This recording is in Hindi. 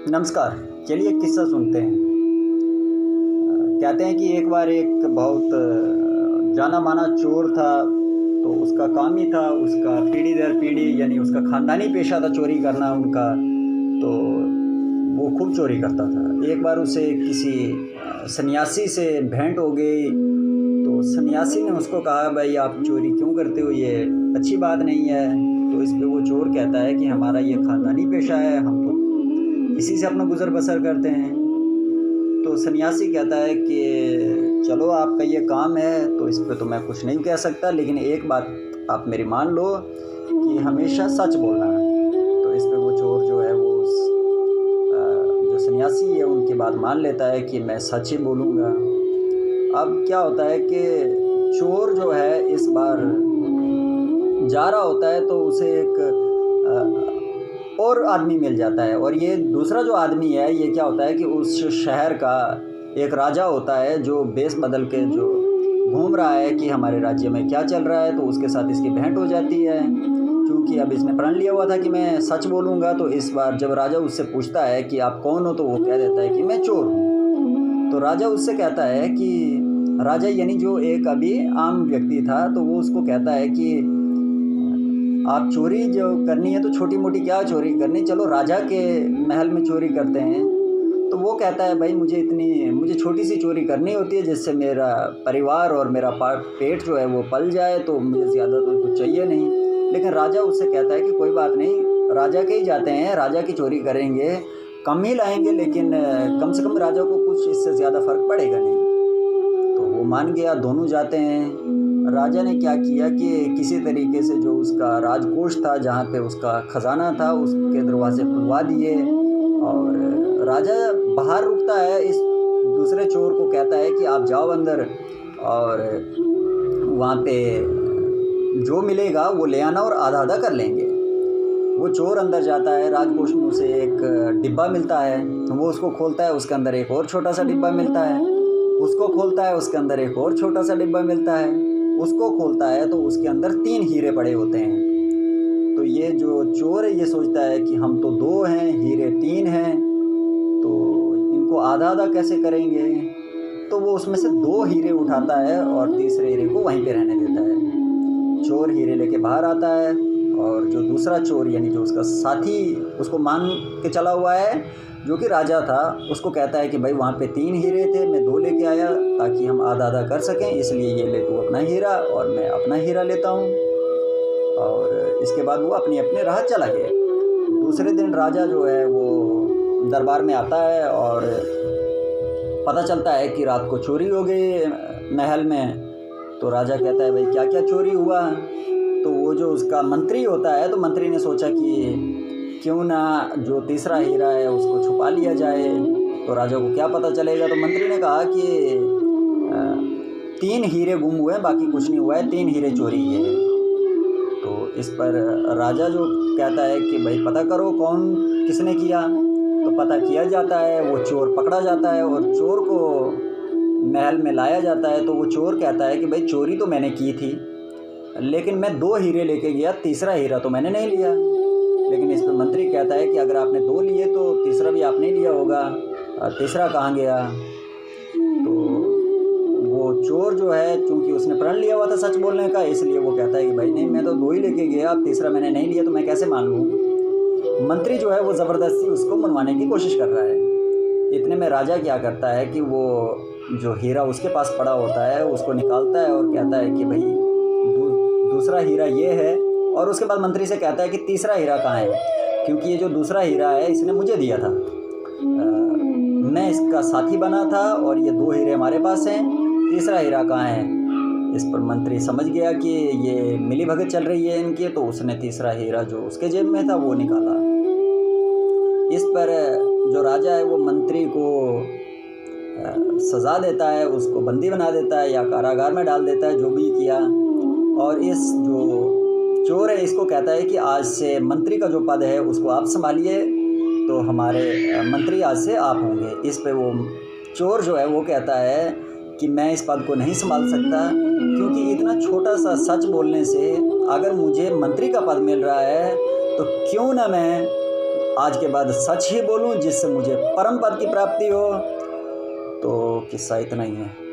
नमस्कार। चलिए एक किस्सा सुनते हैं। कहते हैं कि एक बार एक बहुत जाना माना चोर था। तो उसका काम ही था, उसका पीढ़ी दर पीढ़ी यानी उसका ख़ानदानी पेशा था चोरी करना उनका। तो वो खूब चोरी करता था। एक बार उसे किसी सन्यासी से भेंट हो गई। तो सन्यासी ने उसको कहा, भाई आप चोरी क्यों करते हो, ये अच्छी बात नहीं है। तो इस पे वो चोर कहता है कि हमारा ये ख़ानदानी पेशा है, हम तो इसी से अपना गुज़र बसर करते हैं। तो सन्यासी कहता है कि चलो आपका ये काम है तो इस पे तो मैं कुछ नहीं कह सकता, लेकिन एक बात आप मेरी मान लो कि हमेशा सच बोलना है। तो इस पे वो चोर जो है वो जो सन्यासी है उनकी बात मान लेता है कि मैं सच ही बोलूँगा। अब क्या होता है कि चोर जो है इस बार जा रहा होता है तो उसे एक और आदमी मिल जाता है। और ये दूसरा जो आदमी है ये क्या होता है कि उस शहर का एक राजा होता है जो बेस बदल के जो घूम रहा है कि हमारे राज्य में क्या चल रहा है। तो उसके साथ इसकी भेंट हो जाती है। क्योंकि अब इसने प्रण लिया हुआ था कि मैं सच बोलूँगा, तो इस बार जब राजा उससे पूछता है कि आप कौन हो, तो वो कह देता है कि मैं चोर हूँ। तो राजा उससे कहता है कि राजा यानी जो एक अभी आम व्यक्ति था, तो वो उसको कहता है कि आप चोरी जो करनी है तो छोटी मोटी क्या चोरी करनी, चलो राजा के महल में चोरी करते हैं। तो वो कहता है, भाई मुझे छोटी सी चोरी करनी होती है जिससे मेरा परिवार और मेरा पेट जो है वो पल जाए, तो मुझे ज़्यादा तो कुछ चाहिए नहीं। लेकिन राजा उससे कहता है कि कोई बात नहीं, राजा के ही जाते हैं, राजा की चोरी करेंगे, कम ही लाएंगे, लेकिन कम से कम राजा को कुछ इससे ज़्यादा फ़र्क पड़ेगा नहीं। तो वो मान गया, दोनों जाते हैं। राजा ने क्या किया कि किसी तरीके से जो उसका राजकोष था, जहाँ पे उसका ख़जाना था, उसके दरवाज़े खुलवा दिए। और राजा बाहर रुकता है, इस दूसरे चोर को कहता है कि आप जाओ अंदर और वहाँ पे जो मिलेगा वो ले आना और आधा आधा कर लेंगे। वो चोर अंदर जाता है, राजकोष में उसे एक डिब्बा मिलता है, वो उसको खोलता है, उसके अंदर एक और छोटा सा डिब्बा मिलता है। उसको खोलता है, उसके अंदर एक और छोटा सा डिब्बा मिलता है। उसको खोलता है तो उसके अंदर 3 हीरे पड़े होते हैं। तो ये जो चोर है ये सोचता है कि हम तो 2 हैं, हीरे 3 हैं, तो इनको आधा आधा कैसे करेंगे। तो वो उसमें से 2 हीरे उठाता है और तीसरे हीरे को वहीं पे रहने देता है। चोर हीरे लेके बाहर आता है और जो दूसरा चोर यानी जो उसका साथी उसको मान के चला हुआ है, जो कि राजा था, उसको कहता है कि भाई वहाँ पे 3 हीरे थे, मैं 2 लेके आया ताकि हम आधा आधा कर सकें, इसलिए ये ले तू अपना हीरा और मैं अपना हीरा लेता हूँ। और इसके बाद वो अपनी अपने राह चला गया। दूसरे दिन राजा जो है वो दरबार में आता है और पता चलता है कि रात को चोरी हो गई महल में। तो राजा कहता है, भाई क्या क्या चोरी हुआ। तो वो जो उसका मंत्री होता है, तो मंत्री ने सोचा कि क्यों ना जो तीसरा हीरा है उसको छुपा लिया जाए, तो राजा को क्या पता चलेगा। तो मंत्री ने कहा कि 3 हीरे गुम हुए हैं, बाकी कुछ नहीं हुआ है, 3 हीरे चोरी है। तो इस पर राजा जो कहता है कि भाई पता करो कौन किसने किया। तो पता किया जाता है, वो चोर पकड़ा जाता है और चोर को महल में लाया जाता है। तो वो चोर कहता है कि भाई चोरी तो मैंने की थी, लेकिन मैं 2 हीरे लेके गया, तीसरा हीरा तो मैंने नहीं लिया। लेकिन इस पर मंत्री कहता है कि अगर आपने 2 लिए तो तीसरा भी आपने लिया होगा, तीसरा कहाँ गया। तो वो चोर जो है, चूँकि उसने प्रण लिया हुआ था सच बोलने का, इसलिए वो कहता है कि भाई नहीं, मैं तो 2 ही लेके गया, अब तीसरा मैंने नहीं लिया तो मैं कैसे मान लूँ। मंत्री जो है वो ज़बरदस्ती उसको मनवाने की कोशिश कर रहा है। इतने में राजा क्या करता है कि वो जो हीरा उसके पास पड़ा होता है उसको निकालता है और कहता है कि भाई दूसरा हीरा ये है। और उसके बाद मंत्री से कहता है कि तीसरा हीरा कहाँ है, क्योंकि ये जो दूसरा हीरा है इसने मुझे दिया था, मैं इसका साथी बना था और ये 2 हीरे हमारे पास हैं, तीसरा हीरा कहाँ है। इस पर मंत्री समझ गया कि ये मिली भगत चल रही है इनकी, तो उसने तीसरा हीरा जो उसके जेब में था वो निकाला। इस पर जो राजा है वो मंत्री को सज़ा देता है, उसको बंदी बना देता है या कारागार में डाल देता है, जो भी किया। और इस जो चोर है इसको कहता है कि आज से मंत्री का जो पद है उसको आप संभालिए, तो हमारे मंत्री आज से आप होंगे। इस पे वो चोर जो है वो कहता है कि मैं इस पद को नहीं संभाल सकता, क्योंकि इतना छोटा सा सच बोलने से अगर मुझे मंत्री का पद मिल रहा है तो क्यों ना मैं आज के बाद सच ही बोलूं जिससे मुझे परम पद की प्राप्ति हो। तो किस्सा इतना ही है।